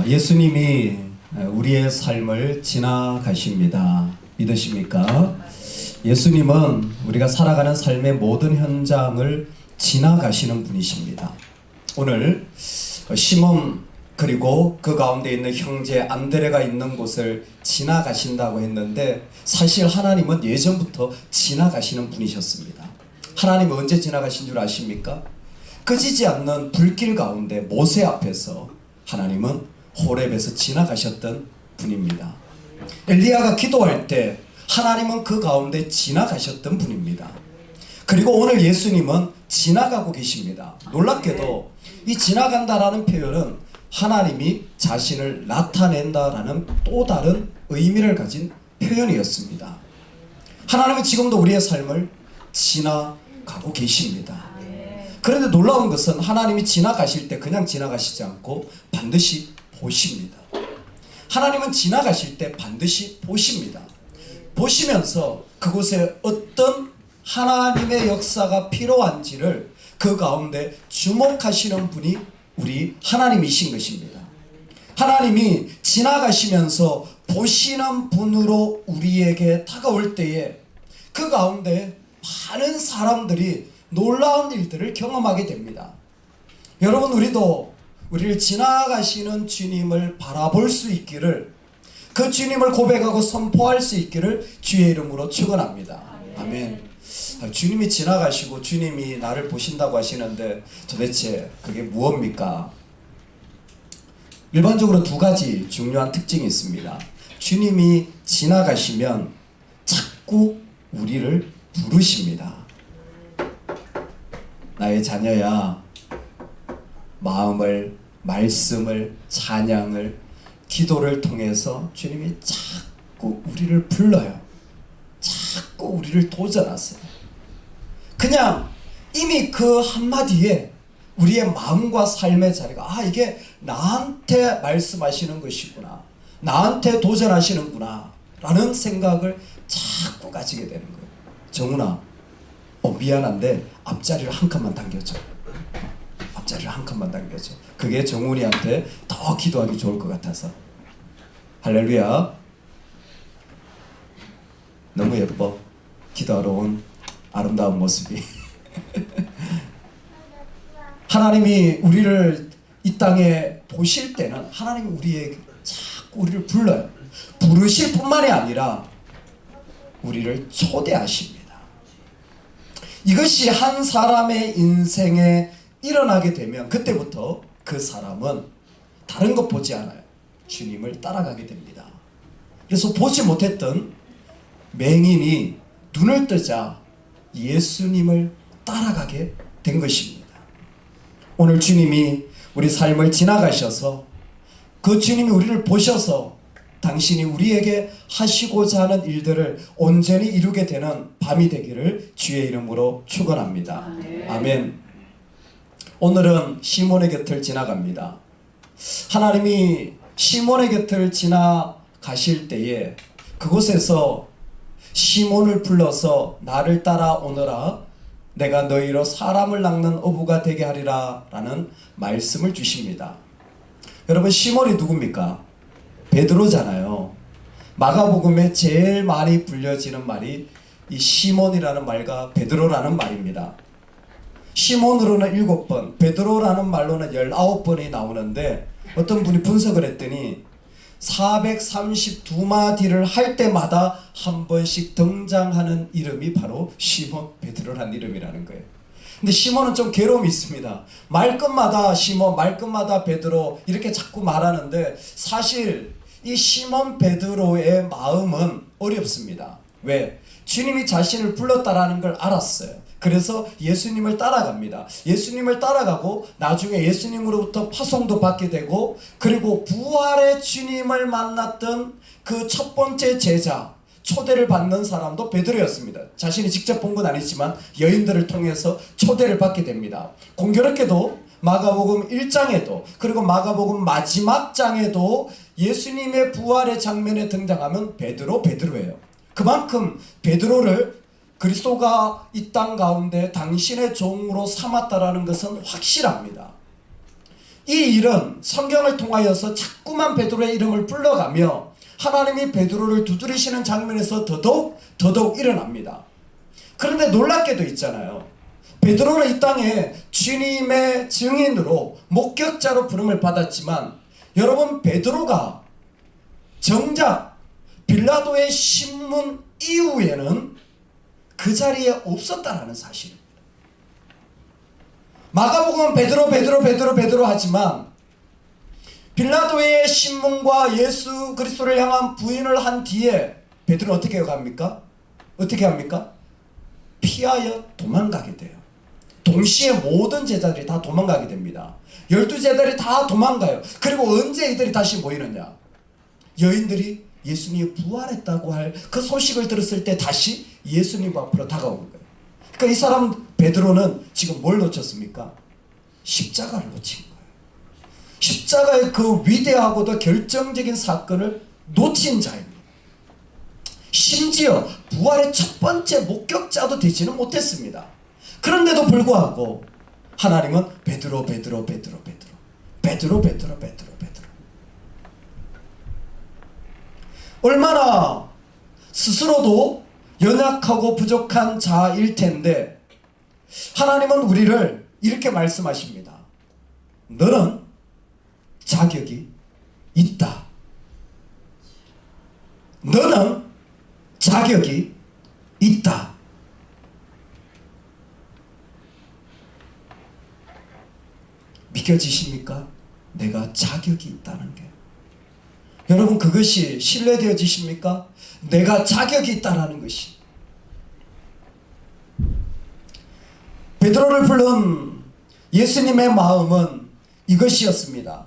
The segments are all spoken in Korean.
예수님이 우리의 삶을 지나가십니다. 믿으십니까? 예수님은 우리가 살아가는 삶의 모든 현장을 지나가시는 분이십니다. 오늘 시몬 그리고 그 가운데 있는 형제 안드레가 있는 곳을 지나가신다고 했는데, 사실 하나님은 예전부터 지나가시는 분이셨습니다. 하나님은 언제 지나가신 줄 아십니까? 끄지지 않는 불길 가운데 모세 앞에서 하나님은 호렙에서 지나가셨던 분입니다. 엘리야가 기도할 때 하나님은 그 가운데 지나가셨던 분입니다. 그리고 오늘 예수님은 지나가고 계십니다. 놀랍게도 이 지나간다라는 표현은 하나님이 자신을 나타낸다라는 또 다른 의미를 가진 표현이었습니다. 하나님은 지금도 우리의 삶을 지나가고 계십니다. 그런데 놀라운 것은 하나님이 지나가실 때 그냥 지나가시지 않고 반드시 보십니다. 하나님은 지나가실 때 반드시 보십니다. 보시면서 그곳에 어떤 하나님의 역사가 필요한지를 그 가운데 주목하시는 분이 우리 하나님이신 것입니다. 하나님이 지나가시면서 보시는 분으로 우리에게 다가올 때에 그 가운데 많은 사람들이 놀라운 일들을 경험하게 됩니다. 여러분, 우리도 우리를 지나가시는 주님을 바라볼 수 있기를, 그 주님을 고백하고 선포할 수 있기를 주의 이름으로 축원합니다. 아멘. 주님이 지나가시고 주님이 나를 보신다고 하시는데 도대체 그게 무엇입니까? 일반적으로 두 가지 중요한 특징이 있습니다. 주님이 지나가시면 자꾸 우리를 부르십니다. 나의 자녀야, 마음을, 말씀을, 찬양을, 기도를 통해서 주님이 자꾸 우리를 불러요. 자꾸 우리를 도전하세요. 그냥 이미 그 한마디에 우리의 마음과 삶의 자리가, 이게 나한테 말씀하시는 것이구나, 나한테 도전하시는구나 라는 생각을 자꾸 가지게 되는 거예요. 정훈아, 미안한데 앞자리를 한 칸만 당겨줘. 앞자리를 한 칸만 당겨줘. 그게 정훈이한테 더 기도하기 좋을 것 같아서. 할렐루야. 너무 예뻐. 기도하러 온 아름다운 모습이. 하나님이 우리를 이 땅에 보실 때는 하나님이 우리에게 자꾸 우리를 불러요. 부르실 뿐만이 아니라 우리를 초대하십니다. 이것이 한 사람의 인생에 일어나게 되면 그때부터 그 사람은 다른 것 보지 않아요. 주님을 따라가게 됩니다. 그래서 보지 못했던 맹인이 눈을 뜨자 예수님을 따라가게 된 것입니다. 오늘 주님이 우리 삶을 지나가셔서 그 주님이 우리를 보셔서 당신이 우리에게 하시고자 하는 일들을 온전히 이루게 되는 밤이 되기를 주의 이름으로 축원합니다. 아멘. 오늘은 시몬의 곁을 지나갑니다. 하나님이 시몬의 곁을 지나가실 때에 그곳에서 시몬을 불러서 나를 따라오너라, 내가 너희로 사람을 낚는 어부가 되게 하리라 라는 말씀을 주십니다. 여러분, 시몬이 누굽니까? 베드로잖아요. 마가복음에 제일 많이 불려지는 말이 이 시몬이라는 말과 베드로라는 말입니다. 시몬으로는 7번, 베드로라는 말로는 19번이 나오는데, 어떤 분이 분석을 했더니 432마디를 할 때마다 한 번씩 등장하는 이름이 바로 시몬 베드로라는 이름이라는 거예요. 근데 시몬은 좀 괴로움이 있습니다. 말끝마다 시몬, 말끝마다 베드로 이렇게 자꾸 말하는데, 사실 이 시몬 베드로의 마음은 어렵습니다. 왜? 주님이 자신을 불렀다라는 걸 알았어요. 그래서 예수님을 따라갑니다. 예수님을 따라가고 나중에 예수님으로부터 파송도 받게 되고, 그리고 부활의 주님을 만났던 그 첫 번째 제자, 초대를 받는 사람도 베드로였습니다. 자신이 직접 본 건 아니지만 여인들을 통해서 초대를 받게 됩니다. 공교롭게도 마가복음 1장에도 그리고 마가복음 마지막 장에도 예수님의 부활의 장면에 등장하면 베드로예요. 그만큼 베드로를 그리스도가 이 땅 가운데 당신의 종으로 삼았다라는 것은 확실합니다. 이 일은 성경을 통하여서 자꾸만 베드로의 이름을 불러가며 하나님이 베드로를 두드리시는 장면에서 더더욱 일어납니다. 그런데 놀랍게도 있잖아요. 베드로는 이 땅에 주님의 증인으로 목격자로 부름을 받았지만 여러분, 베드로가 정작 빌라도의 신문 이후에는 그 자리에 없었다라는 사실입니다. 마가복음은 베드로 하지만 빌라도의 신문과 예수 그리스도를 향한 부인을 한 뒤에 베드로는 어떻게 합니까? 피하여 도망가게 돼요. 동시에 모든 제자들이 다 도망가게 됩니다. 12제자들이 다 도망가요. 그리고 언제 이들이 다시 모이느냐? 여인들이 예수님이 부활했다고 할 그 소식을 들었을 때 다시 예수님 앞으로 다가오는 거예요. 그러니까 이 사람 베드로는 지금 뭘 놓쳤습니까? 십자가를 놓친 거예요. 십자가의 그 위대하고도 결정적인 사건을 놓친 자입니다. 심지어 부활의 첫 번째 목격자도 되지는 못했습니다. 그런데도 불구하고 하나님은 베드로 얼마나 스스로도 연약하고 부족한 자일 텐데 하나님은 우리를 이렇게 말씀하십니다. 너는 자격이 있다. 너는 자격이 있다. 믿겨지십니까? 내가 자격이 있다는 게. 여러분, 그것이 신뢰되어지십니까? 내가 자격이 있다는 것이. 베드로를 부른 예수님의 마음은 이것이었습니다.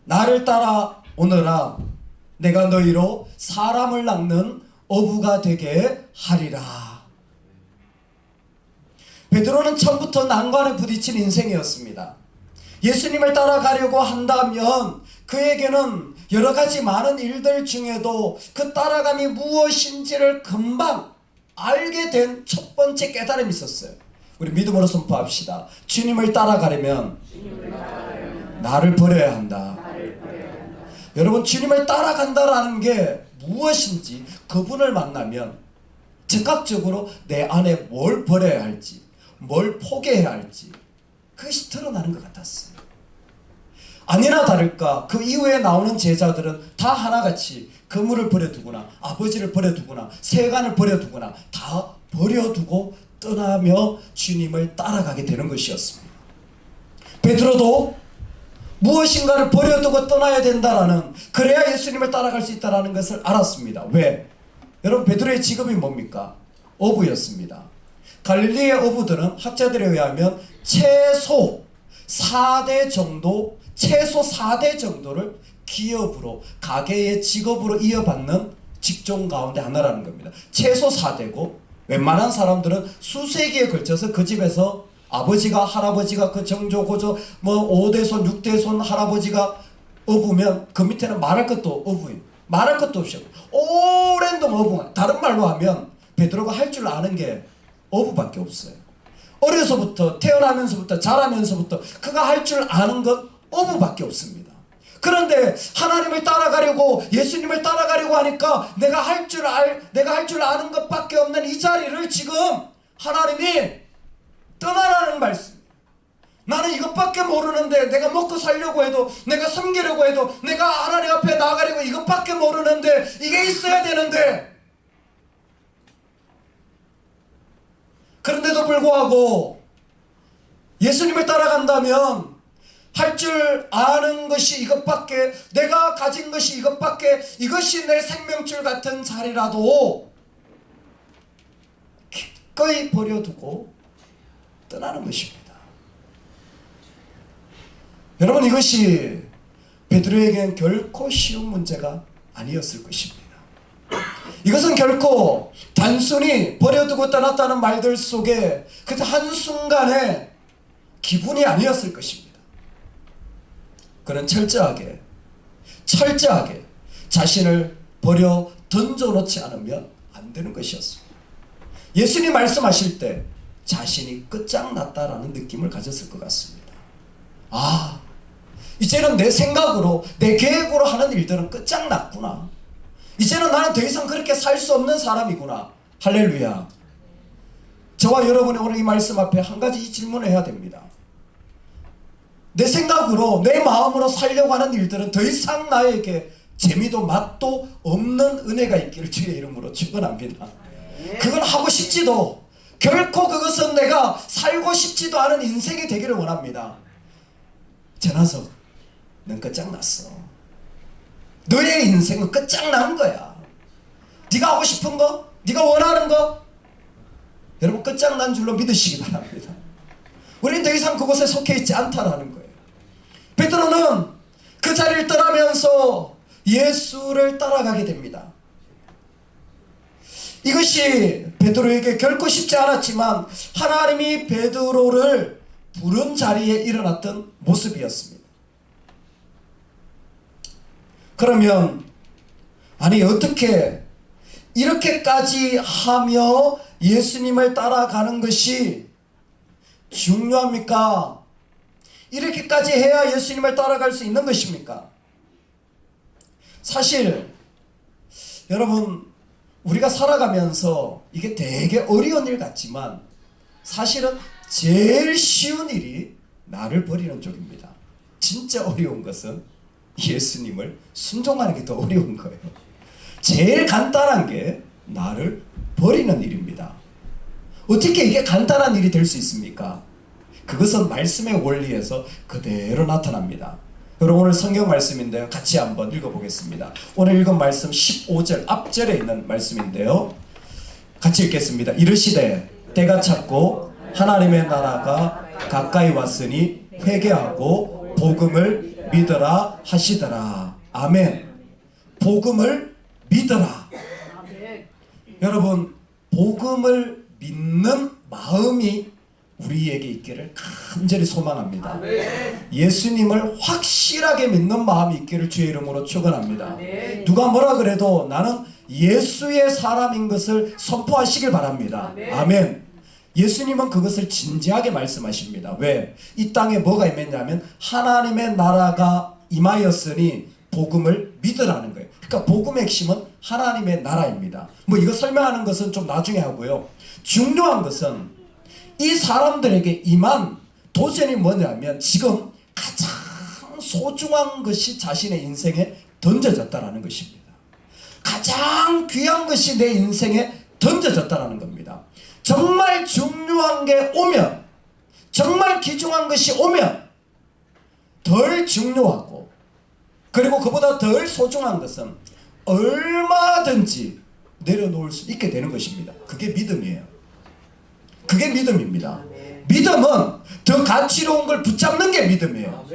나를 따라오너라. 내가 너희로 사람을 낚는 어부가 되게 하리라. 베드로는 처음부터 난관에 부딪힌 인생이었습니다. 예수님을 따라가려고 한다면 그에게는 여러 가지 많은 일들 중에도 그 따라감이 무엇인지를 금방 알게 된 첫 번째 깨달음이 있었어요. 우리 믿음으로 선포합시다. 주님을 따라가려면 나를 버려야 한다. 여러분, 주님을 따라간다라는 게 무엇인지 그분을 만나면 즉각적으로 내 안에 뭘 버려야 할지, 뭘 포기해야 할지 그것이 드러나는 것 같았어요. 아니나 다를까 그 이후에 나오는 제자들은 다 하나같이 그물을 버려두거나 아버지를 버려두거나 세간을 버려두거나 다 버려두고 떠나며 주님을 따라가게 되는 것이었습니다. 베드로도 무엇인가를 버려두고 떠나야 된다라는, 그래야 예수님을 따라갈 수 있다는 것을 알았습니다. 왜? 여러분, 베드로의 직업이 뭡니까? 어부였습니다. 갈릴리의 어부들은 학자들에 의하면 최소 4대 정도를 기업으로, 가게의 직업으로 이어받는 직종 가운데 하나라는 겁니다. 최소 4대고 웬만한 사람들은 수세기에 걸쳐서 그 집에서 아버지가, 할아버지가, 그 정조, 고조, 5대손, 6대손 할아버지가 어부면 그 밑에는 말할 것도 어부인, 말할 것도 없이 오랜 동안 어부가, 다른 말로 하면 베드로가 할 줄 아는 게 어부밖에 없어요. 어려서부터, 태어나면서부터, 자라면서부터 그가 할 줄 아는 건 어부밖에 없습니다. 그런데 하나님을 따라가려고, 예수님을 따라가려고 하니까 내가 할 줄 아는 것밖에 없는 이 자리를 지금 하나님이 떠나라는 말씀. 나는 이것밖에 모르는데, 내가 먹고 살려고 해도, 내가 섬기려고 해도, 내가 하나님 앞에 나가려고 이것밖에 모르는데, 이게 있어야 되는데, 그런데도 불구하고 예수님을 따라간다면 할 줄 아는 것이 이것밖에, 내가 가진 것이 이것밖에, 이것이 내 생명줄 같은 자리라도 기꺼이 버려두고 떠나는 것입니다. 여러분, 이것이 베드로에게는 결코 쉬운 문제가 아니었을 것입니다. 이것은 결코 단순히 버려두고 떠났다는 말들 속에 그 한순간의 기분이 아니었을 것입니다. 그는 철저하게 자신을 버려 던져놓지 않으면 안 되는 것이었습니다. 예수님 말씀하실 때 자신이 끝장났다라는 느낌을 가졌을 것 같습니다. 아, 이제는 내 생각으로 내 계획으로 하는 일들은 끝장났구나. 이제는 나는 더 이상 그렇게 살 수 없는 사람이구나. 할렐루야. 저와 여러분이 오늘 이 말씀 앞에 한 가지 질문을 해야 됩니다. 내 생각으로 내 마음으로 살려고 하는 일들은 더 이상 나에게 재미도 맛도 없는 은혜가 있기를 주의 이름으로 축원합니다. 그걸 하고 싶지도 결코 그것은 내가 살고 싶지도 않은 인생이 되기를 원합니다. 전하석, 넌 끝장났어. 너의 인생은 끝장난 거야. 네가 하고 싶은 거, 네가 원하는 거, 여러분 끝장난 줄로 믿으시기 바랍니다. 우리는 더 이상 그곳에 속해 있지 않다라는 거예요. 베드로는 그 자리를 떠나면서 예수를 따라가게 됩니다. 이것이 베드로에게 결코 쉽지 않았지만 하나님이 베드로를 부른 자리에 일어났던 모습이었습니다. 그러면 아니 어떻게 이렇게까지 하며 예수님을 따라가는 것이 중요합니까? 이렇게까지 해야 예수님을 따라갈 수 있는 것입니까? 사실 여러분 우리가 살아가면서 이게 되게 어려운 일 같지만 사실은 제일 쉬운 일이 나를 버리는 쪽입니다. 진짜 어려운 것은 예수님을 순종하는 게 더 어려운 거예요. 제일 간단한 게 나를 버리는 일입니다. 어떻게 이게 간단한 일이 될 수 있습니까? 그것은 말씀의 원리에서 그대로 나타납니다. 여러분 오늘 성경 말씀인데요. 같이 한번 읽어보겠습니다. 오늘 읽은 말씀 15절 앞절에 있는 말씀인데요. 같이 읽겠습니다. 이르시되 때가 찼고 하나님의 나라가 가까이 왔으니 회개하고 복음을 믿으라 하시더라. 아멘. 복음을 믿으라. 여러분 복음을 믿는 마음이 우리에게 있기를 간절히 소망합니다. 예수님을 확실하게 믿는 마음이 있기를 주의 이름으로 축원합니다. 누가 뭐라 그래도 나는 예수의 사람인 것을 선포하시길 바랍니다. 아멘. 예수님은 그것을 진지하게 말씀하십니다. 왜? 이 땅에 뭐가 임했냐면 하나님의 나라가 임하였으니 복음을 믿으라는 거예요. 그러니까 복음의 핵심은 하나님의 나라입니다. 뭐 이거 설명하는 것은 좀 나중에 하고요. 중요한 것은 이 사람들에게 임한 도전이 뭐냐면 지금 가장 소중한 것이 자신의 인생에 던져졌다라는 것입니다. 가장 귀한 것이 내 인생에 던져졌다라는 겁니다. 정말 중요한 게 오면, 정말 귀중한 것이 오면 덜 중요하고 그리고 그보다 덜 소중한 것은 얼마든지 내려놓을 수 있게 되는 것입니다. 그게 믿음이에요. 그게 믿음입니다. 믿음은 더 가치로운 걸 붙잡는 게 믿음이에요.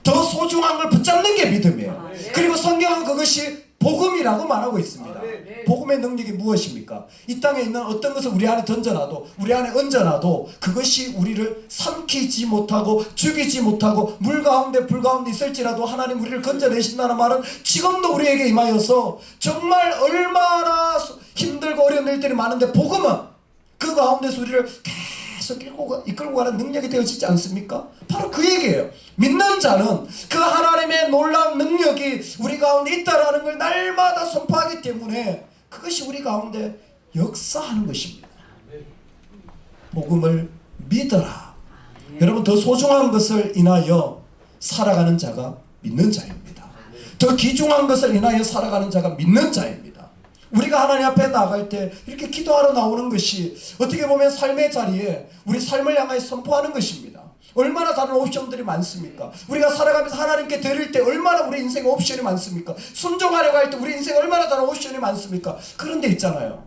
더 소중한 걸 붙잡는 게 믿음이에요. 그리고 성경은 그것이 복음이라고 말하고 있습니다. 복음의 능력이 무엇입니까? 이 땅에 있는 어떤 것을 우리 안에 던져놔도, 우리 안에 얹어놔도 그것이 우리를 삼키지 못하고 죽이지 못하고 물 가운데 불 가운데 있을지라도 하나님 우리를 건져내신다는 말은 지금도 우리에게 임하여서 정말 얼마나 힘들고 어려운 일들이 많은데 복음은 그 가운데서 우리를 계속 이끌고 가는 능력이 되어지지 않습니까? 바로 그 얘기예요. 믿는 자는 그 하나님의 놀라운 능력이 우리 가운데 있다라는 걸 날마다 선포하기 때문에 그것이 우리 가운데 역사하는 것입니다. 복음을 믿어라. 여러분 더 소중한 것을 인하여 살아가는 자가 믿는 자입니다. 더 귀중한 것을 인하여 살아가는 자가 믿는 자입니다. 우리가 하나님 앞에 나갈 때 이렇게 기도하러 나오는 것이 어떻게 보면 삶의 자리에 우리 삶을 향하여 선포하는 것입니다. 얼마나 다른 옵션들이 많습니까? 우리가 살아가면서 하나님께 드릴 때 얼마나 우리 인생에 옵션이 많습니까? 순종하려고 할 때 우리 인생에 얼마나 다른 옵션이 많습니까? 그런데 있잖아요.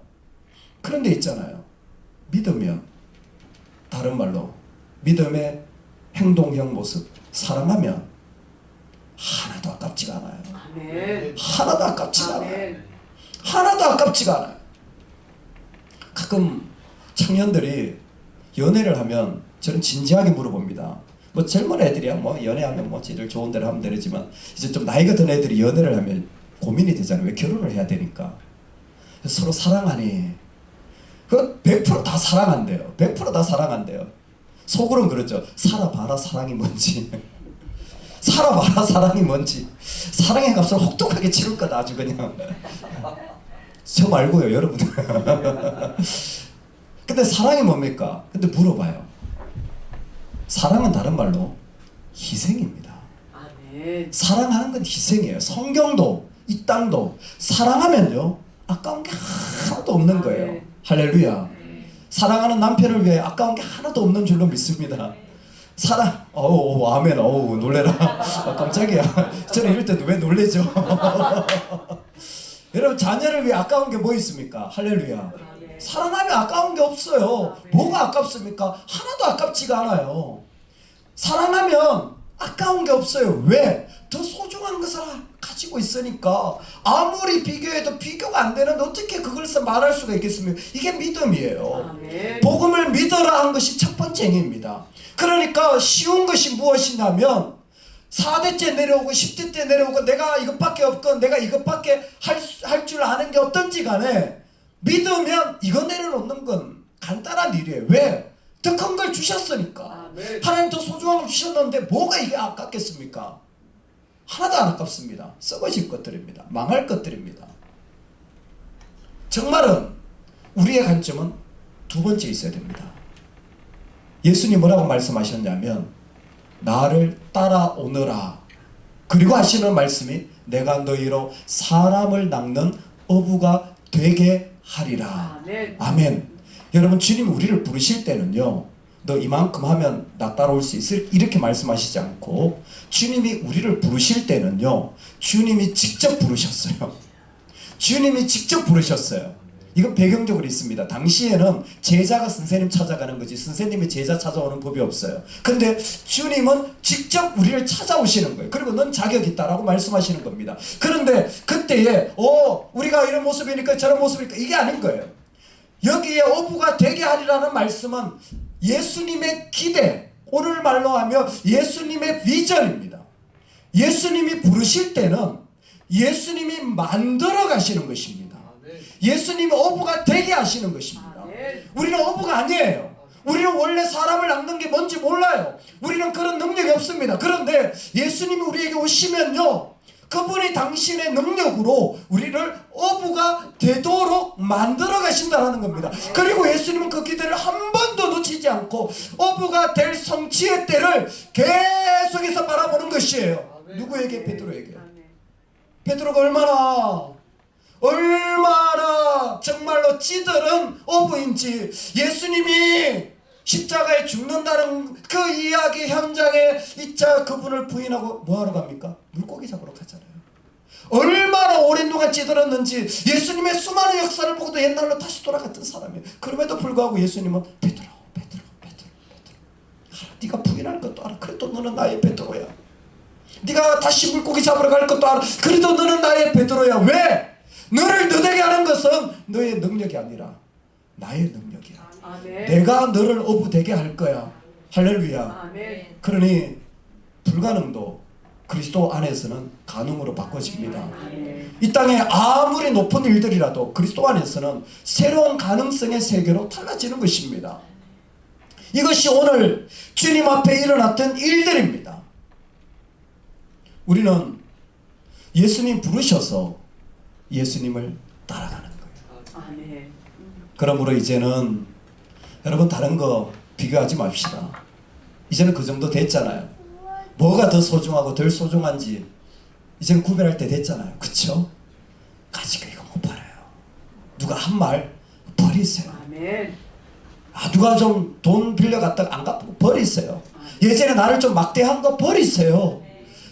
믿으면, 다른 말로 믿음의 행동형 모습, 사랑하면 하나도 아깝지가 않아요. 하나도 아깝지가 않아요. 하나도 아깝지가 않아요. 가끔 청년들이 연애를 하면 저는 진지하게 물어봅니다. 뭐 젊은 애들이야 뭐 연애하면 뭐 지들 좋은 대로 하면 되지만 이제 좀 나이가 든 애들이 연애를 하면 고민이 되잖아요. 왜 결혼을 해야 되니까. 서로 사랑하니 그 100% 다 사랑한대요. 100% 다 사랑한대요. 속으로는 그렇죠. 살아봐라 사랑이 뭔지. 살아봐라 사랑이 뭔지. 사랑의 값을 혹독하게 치를 거다 아주 그냥. 저 말고요 여러분. 근데 사랑이 뭡니까? 근데 물어봐요. 사랑은 다른 말로 희생입니다. 사랑하는 건 희생이에요. 성경도 이 땅도 사랑하면요 아까운 게 하나도 없는 거예요. 할렐루야. 사랑하는 남편을 위해 아까운 게 하나도 없는 줄로 믿습니다. 사랑, 아멘, 놀래라. 깜짝이야. 저는 이럴 때도 왜 놀래죠? 여러분, 자녀를 위해 아까운 게 뭐 있습니까? 할렐루야. 사랑하면 아까운 게 없어요. 뭐가 아깝습니까? 하나도 아깝지가 않아요. 사랑하면 아까운 게 없어요. 왜? 더 소중한 것을 가지고 있으니까. 아무리 비교해도 비교가 안 되는데 어떻게 그것을 말할 수가 있겠습니까? 이게 믿음이에요. 복음을 믿어라 한 것이 첫 번째 행위입니다. 그러니까 쉬운 것이 무엇이냐면 4대째 내려오고 10대 때 내려오고 내가 이것밖에 없건 내가 이것밖에 할 줄 아는 게 어떤지 간에 믿으면 이거 내려놓는 건 간단한 일이에요. 왜? 더 큰 걸 주셨으니까. 하나님 더 소중한 걸 주셨는데 뭐가 이게 아깝겠습니까? 하나도 안 아깝습니다. 썩어질 것들입니다. 망할 것들입니다. 정말은 우리의 관점은 두 번째 있어야 됩니다. 예수님 뭐라고 말씀하셨냐면 나를 따라오너라. 그리고 하시는 말씀이 내가 너희로 사람을 낚는 어부가 되게 하리라. 아멘. 여러분 주님이 우리를 부르실 때는요 너 이만큼 하면 나 따라올 수 있을? 이렇게 말씀하시지 않고 주님이 우리를 부르실 때는요 주님이 직접 부르셨어요. 주님이 직접 부르셨어요. 이건 배경적으로 있습니다. 당시에는 제자가 선생님 찾아가는 거지 선생님이 제자 찾아오는 법이 없어요. 근데 주님은 직접 우리를 찾아오시는 거예요. 그리고 넌 자격이 있다라고 말씀하시는 겁니다. 그런데 그때에 우리가 이런 모습이니까 저런 모습이니까 이게 아닌 거예요. 여기에 어부가 되게 하리라는 말씀은 예수님의 기대, 오늘 말로 하면 예수님의 비전입니다. 예수님이 부르실 때는 예수님이 만들어 가시는 것입니다. 예수님이 어부가 되게 하시는 것입니다. 우리는 어부가 아니에요. 우리는 원래 사람을 낚는 게 뭔지 몰라요. 우리는 그런 능력이 없습니다. 그런데 예수님이 우리에게 오시면요 그분이 당신의 능력으로 우리를 어부가 되도록 만들어 가신다는 겁니다. 그리고 예수님은 그 기대를 한 번도 놓치지 않고 어부가 될 성취의 때를 계속해서 바라보는 것이에요. 누구에게? 베드로에게. 베드로가 얼마나 정말로 찌들은 어부인지 예수님이 십자가에 죽는다는 그 이야기 현장에 있자 그분을 부인하고 뭐하러 갑니까? 물고기 잡으러 가잖아요. 얼마나 오랜 동안 찌들었는지 예수님의 수많은 역사를 보고도 옛날로 다시 돌아갔던 사람이에요. 그럼에도 불구하고 예수님은 베드로 네가 부인할 것도 알아. 그래도 너는 나의 베드로야. 네가 다시 물고기 잡으러 갈 것도 알아. 그래도 너는 나의 베드로야. 왜? 너를 너되게 하는 것은 너의 능력이 아니라 나의 능력이야. 아멘. 내가 너를 어부되게 할 거야. 할렐루야. 아멘. 그러니 불가능도 그리스도 안에서는 가능으로 바꿔집니다. 아멘. 이 땅에 아무리 높은 일들이라도 그리스도 안에서는 새로운 가능성의 세계로 달라지는 것입니다. 이것이 오늘 주님 앞에 일어났던 일들입니다. 우리는 예수님 부르셔서 예수님을 따라가는 거예요. 아멘. 그러므로 이제는 여러분 다른 거 비교하지 맙시다. 이제는 그 정도 됐잖아요. 뭐가 더 소중하고 덜 소중한지 이제는 구별할 때 됐잖아요. 그쵸? 가지가 이거 못 팔아요. 누가 한 말 버리세요. 아멘. 누가 좀 돈 빌려갔다가 안 갚고 버리세요. 예전에 나를 좀 막대한 거 버리세요.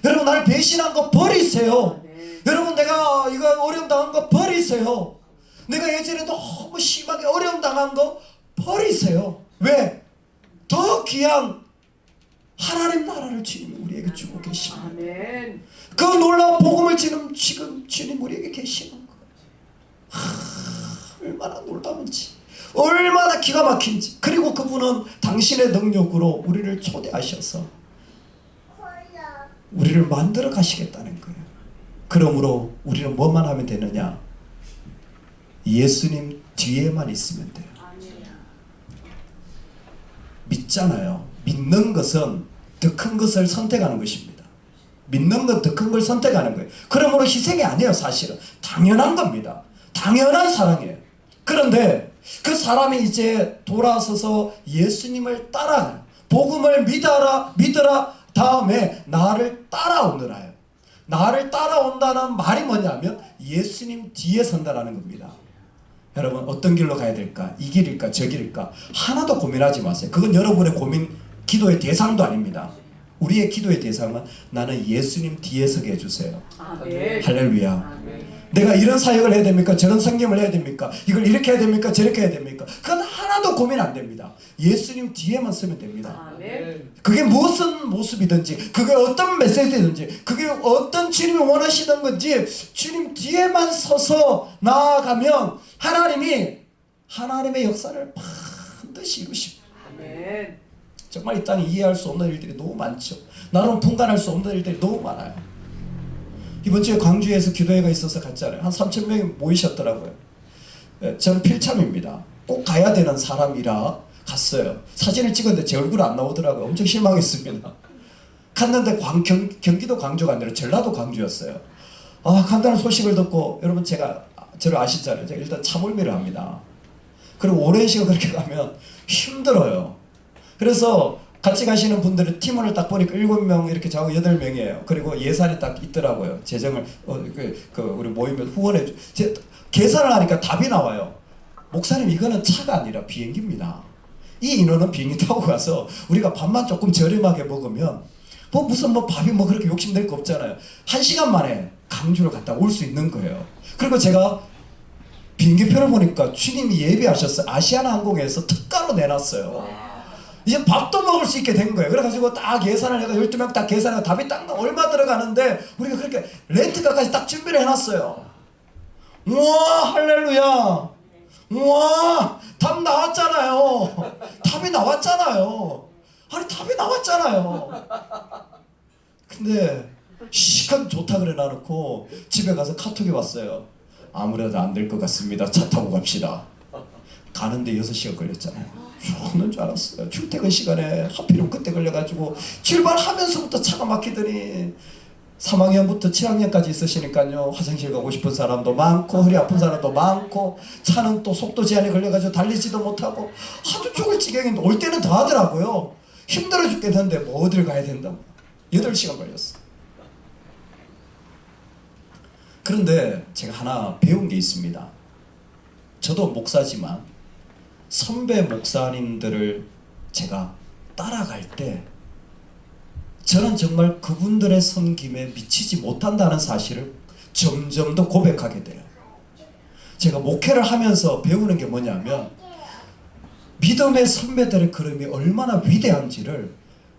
여러분 나를 배신한 거 버리세요. 여러분 내가 이거 어려움 당한 거 버리세요. 내가 예전에 너무 심하게 어려움 당한 거 버리세요. 왜? 더 귀한 하나님 나라를 주님이 우리에게 주고 계십니다. 아멘. 그 놀라운 복음을 지금 주님 우리에게 계시는 거예요. 얼마나 놀라운지 얼마나 기가 막힌지. 그리고 그분은 당신의 능력으로 우리를 초대하셔서 우리를 만들어 가시겠다는 거예요. 그러므로 우리는 뭐만 하면 되느냐? 예수님 뒤에만 있으면 돼요. 믿잖아요. 믿는 것은 더 큰 것을 선택하는 것입니다. 믿는 것 더 큰 걸 선택하는 거예요. 그러므로 희생이 아니에요. 사실은 당연한 겁니다. 당연한 사랑이에요. 그런데 그 사람이 이제 돌아서서 예수님을 따라 복음을 믿어라 다음에 나를 따라오느라요. 나를 따라온다는 말이 뭐냐면 예수님 뒤에 선다라는 겁니다. 여러분 어떤 길로 가야 될까? 이 길일까? 저 길일까? 하나도 고민하지 마세요. 그건 여러분의 고민, 기도의 대상도 아닙니다. 우리의 기도의 대상은 나는 예수님 뒤에 서게 해주세요. 아멘. 할렐루야. 아멘. 내가 이런 사역을 해야 됩니까? 저런 성경을 해야 됩니까? 이걸 이렇게 해야 됩니까? 저렇게 해야 됩니까? 그건 하나도 고민 안 됩니다. 예수님 뒤에만 서면 됩니다. 아멘. 그게 무슨 모습이든지, 그게 어떤 메시지든지, 그게 어떤 주님이 원하시는 건지 주님 뒤에만 서서 나아가면 하나님의 역사를 반드시 이루십니다. 아멘. 정말 이 땅에 이해할 수 없는 일들이 너무 많죠. 나름 분간할 수 없는 일들이 너무 많아요. 이번 주에 광주에서 기도회가 있어서 갔잖아요. 한 3,000명이 모이셨더라고요. 저는 필참입니다. 꼭 가야 되는 사람이라 갔어요. 사진을 찍었는데 제 얼굴 안 나오더라고요. 엄청 실망했습니다. 갔는데 경기도 광주가 아니라 전라도 광주였어요. 간다는 소식을 듣고, 여러분 제가 저를 아시잖아요. 제가 일단 차몰미를 합니다. 그리고 오랜 시간 그렇게 가면 힘들어요. 그래서 같이 가시는 분들은 팀원을 딱 보니까 7명 이렇게 저하고 8명이에요. 그리고 예산이 딱 있더라고요. 재정을 우리 모이면 후원해 계산을 하니까 답이 나와요. 목사님 이거는 차가 아니라 비행기입니다. 이 인원은 비행기 타고 가서 우리가 밥만 조금 저렴하게 먹으면 무슨 밥이 그렇게 욕심낼 거 없잖아요. 1시간 만에 강주를 갔다 올 수 있는 거예요. 그리고 제가 비행기표를 보니까 주님이 예비하셨어요. 아시아나항공에서 특가로 내놨어요. 이제 밥도 먹을 수 있게 된 거예요. 그래가지고 딱 예산을 해가 12명 딱 계산하고 답이 딱 얼마 들어가는데 우리가 그렇게 렌트카까지 딱 준비를 해놨어요. 우와 할렐루야. 우와 답 나왔잖아요. 답이 나왔잖아요. 아니 답이 나왔잖아요. 근데 시간 좋다 그래 놔놓고 집에 가서 카톡이 왔어요. 아무래도 안 될 것 같습니다. 차 타고 갑시다. 가는데 6시간 걸렸잖아요. 죽는 줄 알았어요. 출퇴근 시간에 하필이면 그때 걸려가지고 출발하면서부터 차가 막히더니 3학년부터 7학년까지 있으시니까요. 화장실 가고 싶은 사람도 많고 허리 아픈 사람도 많고 차는 또 속도 제한에 걸려가지고 달리지도 못하고 아주 죽을 지경인데 올 때는 더 하더라고요. 힘들어 죽겠는데 어딜 가야 된다고 8시간 걸렸어. 그런데 제가 하나 배운 게 있습니다. 저도 목사지만 선배 목사님들을 제가 따라갈 때 저는 정말 그분들의 섬김에 미치지 못한다는 사실을 점점 더 고백하게 돼요. 제가 목회를 하면서 배우는 게 뭐냐면 믿음의 선배들의 걸음이 얼마나 위대한지를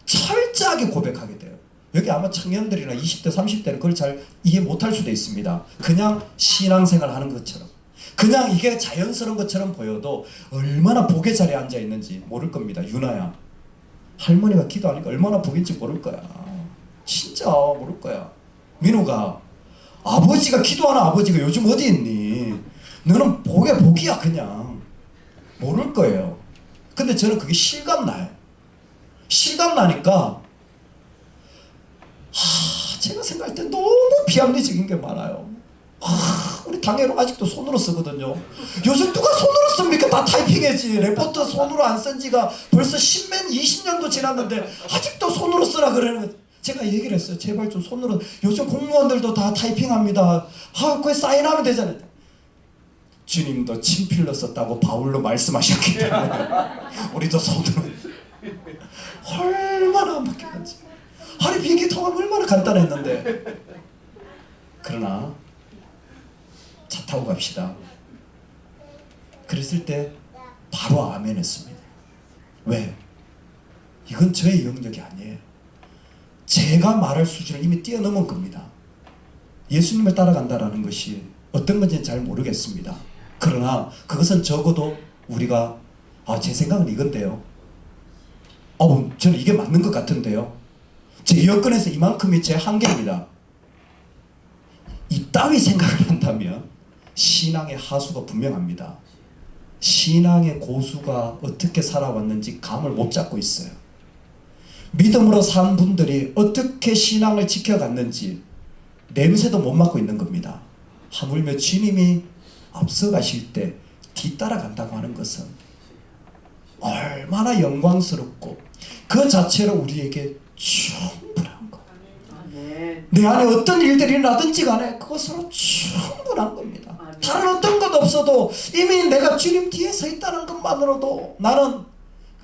철저하게 고백하게 돼요. 여기 아마 청년들이나 20대 30대는 그걸 잘 이해 못할 수도 있습니다. 그냥 신앙생활 하는 것처럼 그냥 이게 자연스러운 것처럼 보여도 얼마나 복의 자리에 앉아 있는지 모를 겁니다. 유나야, 할머니가 기도하니까 얼마나 복인지 모를 거야. 진짜 모를 거야. 민우가 아버지가 기도하는 아버지가 요즘 어디 있니? 너는 복의 복이야. 그냥 모를 거예요. 근데 저는 그게 실감 나요. 실감 나니까 제가 생각할 때 너무 비합리적인 게 많아요. 우리 당회로 아직도 손으로 쓰거든요. 요즘 누가 손으로 씁니까? 다 타이핑했지. 레포트 손으로 안 쓴 지가 벌써 10년, 20년도 지났는데 아직도 손으로 쓰라 그러는 거예요. 제가 얘기를 했어요. 제발 좀 손으로. 요즘 공무원들도 다 타이핑합니다. 그거 사인하면 되잖아요. 주님도 친필로 썼다고 바울로 말씀하셨기 때문에 우리도 손으로. 얼마나 막혀간지. 아니 비행기 타고 얼마나 간단했는데. 그러나 차 타고 갑시다. 그랬을 때 바로 아멘 했습니다. 왜? 이건 저의 영역이 아니에요. 제가 말할 수준을 이미 뛰어넘은 겁니다. 예수님을 따라간다는 것이 어떤 건지는 잘 모르겠습니다. 그러나 그것은 적어도 우리가 제 생각은 이건데요. 저는 이게 맞는 것 같은데요. 제 여건에서 이만큼이 제 한계입니다. 이따위 생각을 한다면 신앙의 하수가 분명합니다. 신앙의 고수가 어떻게 살아왔는지 감을 못 잡고 있어요. 믿음으로 산 분들이 어떻게 신앙을 지켜갔는지 냄새도 못 맡고 있는 겁니다. 하물며 주님이 앞서가실 때 뒤따라간다고 하는 것은 얼마나 영광스럽고 그 자체로 우리에게 충분한 것. 내 안에 어떤 일들이 일어나든지 간에 그것으로 충분한 겁니다. 다른 어떤 것 없어도 이미 내가 주님 뒤에 서 있다는 것만으로도 나는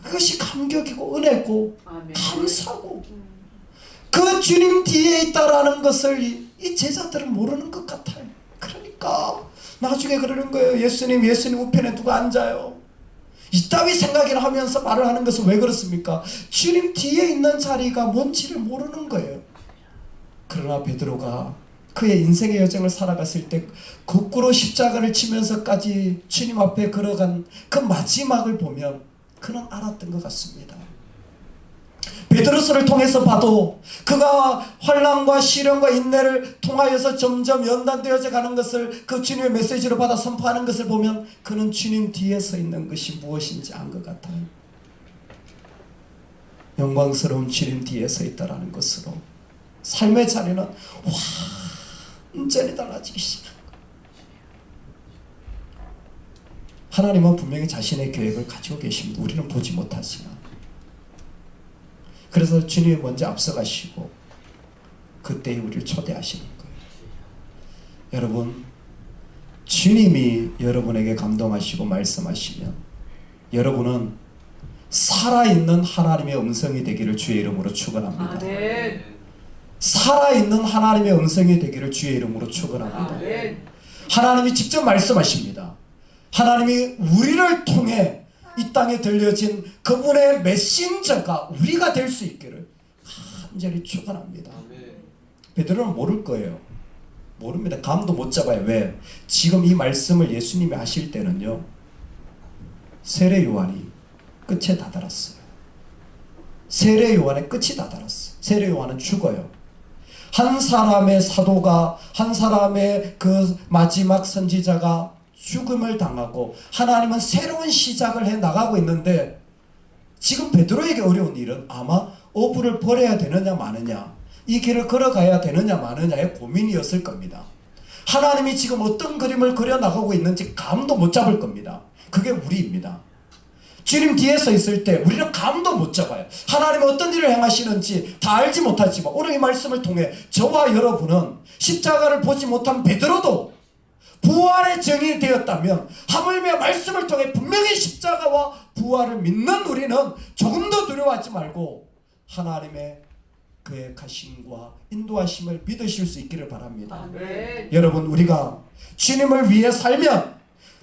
그것이 감격이고 은혜고 감사고, 그 주님 뒤에 있다라는 것을 이 제자들은 모르는 것 같아요. 그러니까 나중에 그러는 거예요. 예수님 우편에 누가 앉아요? 이따위 생각이나 하면서 말을 하는 것은 왜 그렇습니까? 주님 뒤에 있는 자리가 뭔지를 모르는 거예요. 그러나 베드로가 그의 인생의 여정을 살아갔을 때 거꾸로 십자가를 치면서까지 주님 앞에 걸어간 그 마지막을 보면 그는 알았던 것 같습니다. 베드로서를 통해서 봐도 그가 환난과 시련과 인내를 통하여서 점점 연단되어져 가는 것을 그 주님의 메시지로 받아 선포하는 것을 보면 그는 주님 뒤에 서 있는 것이 무엇인지 안 것 같아요. 영광스러운 주님 뒤에 서 있다라는 것으로 삶의 자리는 완전히 달라지기 시작합니다. 하나님은 분명히 자신의 계획을 가지고 계십니다. 우리는 보지 못하지만. 그래서 주님이 먼저 앞서가시고 그때에 우리를 초대하시는 거예요. 여러분, 주님이 여러분에게 감동하시고 말씀하시면 여러분은 살아있는 하나님의 음성이 되기를 주의 이름으로 축원합니다. 살아있는 하나님의 음성이 되기를 주의 이름으로 축원합니다. 하나님이 직접 말씀하십니다. 하나님이 우리를 통해 이 땅에 들려진 그분의 메신저가 우리가 될 수 있기를 간절히 축원합니다. 베드로는 모를 거예요. 모릅니다. 감도 못 잡아요. 왜? 지금 이 말씀을 예수님이 하실 때는요, 세례 요한이 끝에 다다랐어요. 세례 요한의 끝이 다다랐어요. 세례 요한은 죽어요. 한 사람의 사도가, 한 사람의 그 마지막 선지자가 죽음을 당하고 하나님은 새로운 시작을 해 나가고 있는데, 지금 베드로에게 어려운 일은 아마 어부를 버려야 되느냐 마느냐, 이 길을 걸어가야 되느냐 마느냐의 고민이었을 겁니다. 하나님이 지금 어떤 그림을 그려 나가고 있는지 감도 못 잡을 겁니다. 그게 우리입니다. 주님 뒤에 서 있을 때 우리는 감도 못 잡아요. 하나님은 어떤 일을 행하시는지 다 알지 못하지만 오늘 이 말씀을 통해 저와 여러분은 십자가를 보지 못한 베드로도 부활의 증인이 되었다면, 하물며 말씀을 통해 분명히 십자가와 부활을 믿는 우리는 조금 더 두려워하지 말고 하나님의 계획하심과 인도하심을 믿으실 수 있기를 바랍니다. 여러분, 우리가 주님을 위해 살면,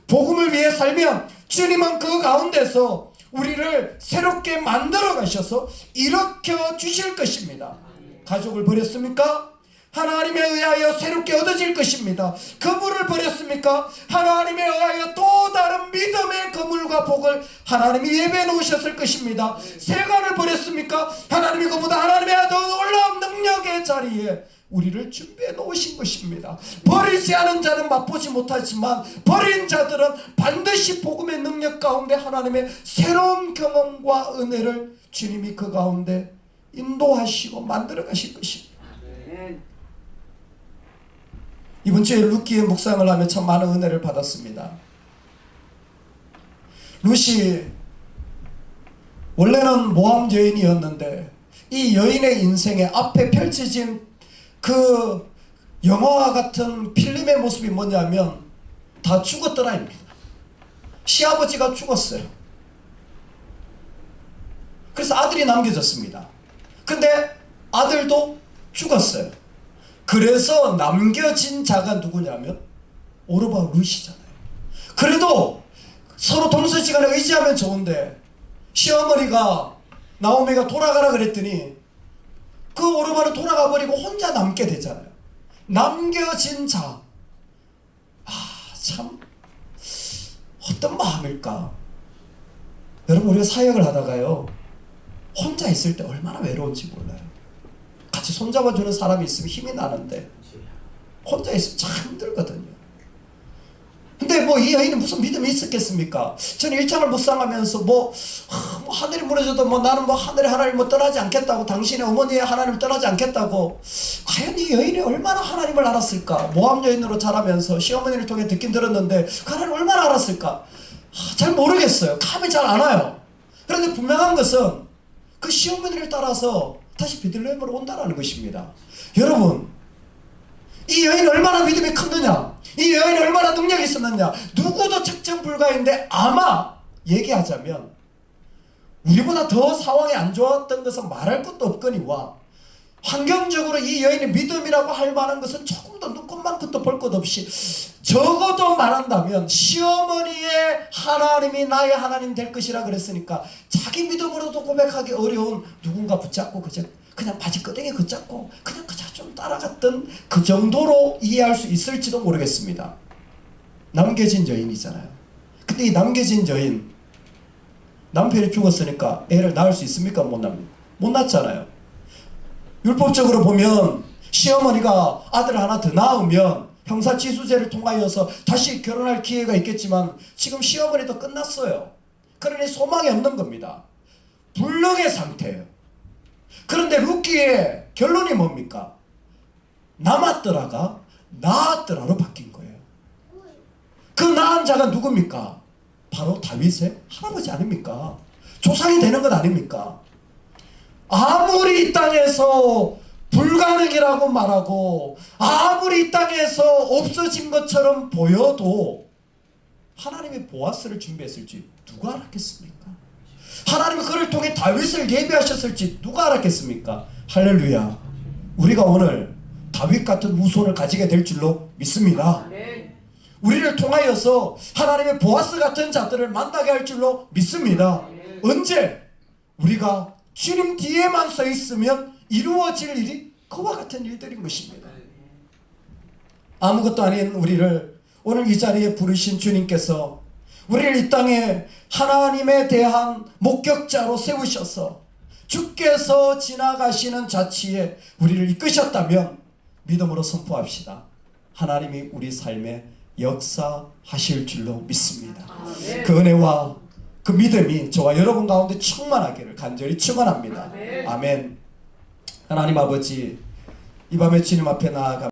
복음을 위해 살면 주님은 그 가운데서 우리를 새롭게 만들어 가셔서 일으켜 주실 것입니다. 가족을 버렸습니까? 하나님에 의하여 새롭게 얻어질 것입니다. 그물을 버렸습니까? 하나님에 의하여 또 다른 믿음의 그물과 복을 하나님이 예배해 놓으셨을 것입니다. 세간을 버렸습니까? 하나님이 그보다 하나님의 더 놀라운 능력의 자리에 우리를 준비해 놓으신 것입니다. 버리지 않은 자는 맛보지 못하지만 버린 자들은 반드시 복음의 능력 가운데 하나님의 새로운 경험과 은혜를 주님이 그 가운데 인도하시고 만들어 가실 것입니다. 이번 주에 룻기의 묵상을 하며 참 많은 은혜를 받았습니다. 룻이 원래는 모함 여인이었는데 이 여인의 인생에 앞에 펼쳐진 그 영화와 같은 필름의 모습이 뭐냐면 다 죽었더라입니다. 시아버지가 죽었어요. 그래서 아들이 남겨졌습니다. 근데 아들도 죽었어요. 그래서 남겨진 자가 누구냐면 오르바 룻이잖아요. 그래도 서로 동서지간에 의지하면 좋은데 시어머니가 나오미가 돌아가라 그랬더니 그 오르바는 돌아가 버리고 혼자 남게 되잖아요. 남겨진 자, 참 어떤 마음일까? 여러분, 우리가 사역을 하다가요, 혼자 있을 때 얼마나 외로운지 몰라요. 같이 손잡아주는 사람이 있으면 힘이 나는데 혼자 있으면 참 힘들거든요. 근데 근데 뭐 이 여인은 무슨 믿음이 있었겠습니까? 저는 일장을 묵상하면서 뭐 하늘이 무너져도 뭐 나는 뭐 하늘의 하나님을 떠나지 않겠다고, 당신의 어머니의 하나님을 떠나지 않겠다고. 과연 이 여인이 얼마나 하나님을 알았을까? 모함 여인으로 자라면서 시어머니를 통해 듣긴 들었는데 그 하나님 얼마나 알았을까? 잘 모르겠어요. 감이 잘 안 와요. 그런데 분명한 것은 그 시어머니를 따라서 다시 베들레헴으로 온다는 것입니다. 여러분, 이 여인이 얼마나 믿음이 컸느냐, 이 여인이 얼마나 능력이 있었느냐, 누구도 측정 불가인데 아마 얘기하자면 우리보다 더 상황이 안 좋았던 것은 말할 것도 없거니와 환경적으로 이 여인의 믿음이라고 할 만한 것은 조금 더 눈꽃만큼도 볼 것 없이, 적어도 말한다면 시어머니의 하나님이 나의 하나님 될 것이라 그랬으니까 자기 믿음으로도 고백하기 어려운 누군가 붙잡고 그냥 바지끄댕이 붙잡고 그냥 좀 따라갔던 그 정도로 이해할 수 있을지도 모르겠습니다. 남겨진 여인이잖아요. 근데 이 남겨진 여인, 남편이 죽었으니까 애를 낳을 수 있습니까? 못 낳습니까? 못 낳잖아요. 율법적으로 보면 시어머니가 아들 하나 더 낳으면 형사치수제를 통하여서 다시 결혼할 기회가 있겠지만 지금 시어머니도 끝났어요. 그러니 소망이 없는 겁니다. 불능의 상태예요. 그런데 룻기의 결론이 뭡니까? 남았더라가 나았더라로 바뀐 거예요. 그 낳은 자가 누굽니까? 바로 다윗의 할아버지 아닙니까? 조상이 되는 것 아닙니까? 아무리 이 땅에서 불가능이라고 말하고 아무리 이 땅에서 없어진 것처럼 보여도 하나님이 보아스를 준비했을지 누가 알았겠습니까? 하나님이 그를 통해 다윗을 예비하셨을지 누가 알았겠습니까? 할렐루야. 우리가 오늘 다윗 같은 후손을 가지게 될 줄로 믿습니다. 우리를 통하여서 하나님의 보아스 같은 자들을 만나게 할 줄로 믿습니다. 언제? 우리가 주님 뒤에만 서 있으면 이루어질 일이 그와 같은 일들인 것입니다. 아무것도 아닌 우리를 오늘 이 자리에 부르신 주님께서 우리를 이 땅에 하나님에 대한 목격자로 세우셔서 주께서 지나가시는 자치에 우리를 이끄셨다면 믿음으로 선포합시다. 하나님이 우리 삶에 역사하실 줄로 믿습니다. 그 은혜와 그 믿음이 저와 여러분 가운데 충만하기를 간절히 축원합니다. 아멘. 하나님 아버지, 이 밤에 주님 앞에 나아가